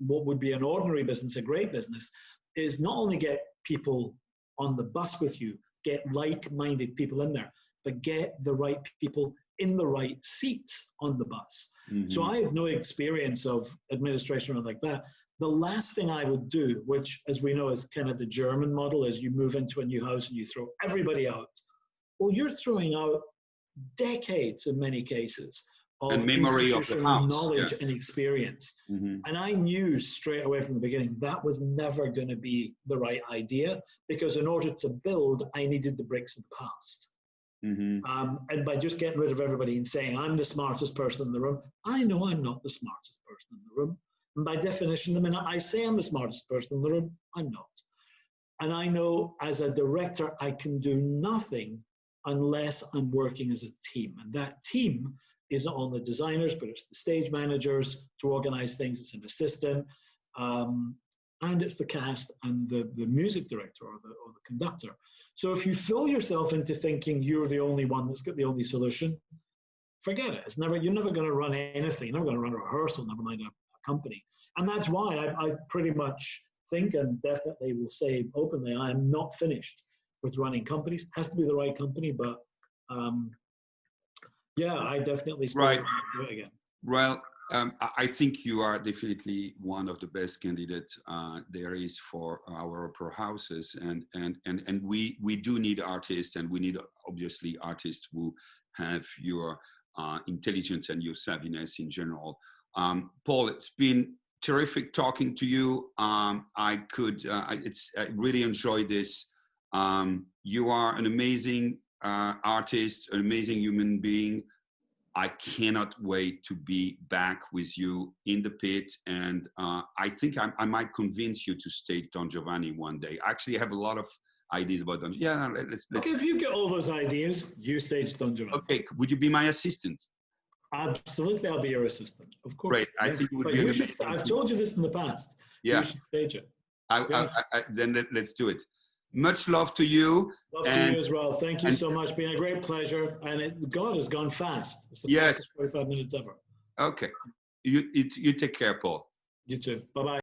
what would be an ordinary business, a great business, is not only get people on the bus with you, get like-minded people in there, but get the right people in the right seats on the bus. So I had no experience of administration or like that. The last thing I would do, which as we know is kind of the German model, is you move into a new house and you throw everybody out. Well, you're throwing out decades in many cases of and memory of the house, knowledge and experience. And I knew straight away from the beginning that was never going to be the right idea, because in order to build, I needed the bricks of the past. And by just getting rid of everybody and saying, I'm the smartest person in the room, I know I'm not the smartest person in the room. And by definition, the minute I say I'm the smartest person in the room, I'm not. And I know as a director, I can do nothing unless I'm working as a team. And that team is not only the designers, but it's the stage managers to organize things. It's an assistant, and it's the cast and the music director or the conductor. So if you fool yourself into thinking you're the only one that's got the only solution, forget it. You're never going to run anything. You're never going to run a rehearsal, never mind a company. And that's why I pretty much think, and definitely will say openly, I am not finished with running companies. It has to be the right company, but yeah, I definitely still right. do it again. Well, I think you are definitely one of the best candidates there is for our opera houses, and we do need artists, and we need obviously artists who have your intelligence and your savviness in general. Paul, it's been terrific talking to you. I really enjoyed this. You are an amazing artist, an amazing human being. I cannot wait to be back with you in the pit, and I think I might convince you to stage Don Giovanni one day. I actually have a lot of ideas about Don. Yeah, let's. Okay, if you get all those ideas, you stage Don Giovanni. Okay, would you be my assistant? Absolutely, I'll be your assistant. Of course. Great, I think it would be amazing. I've told you this in the past. Yeah. You should stage it. Then let's do it. Much love to you. Love to you as well. Thank you so much. Been a great pleasure. And God has gone fast. It's the fastest 45 minutes ever. Okay. You take care, Paul. You too. Bye-bye.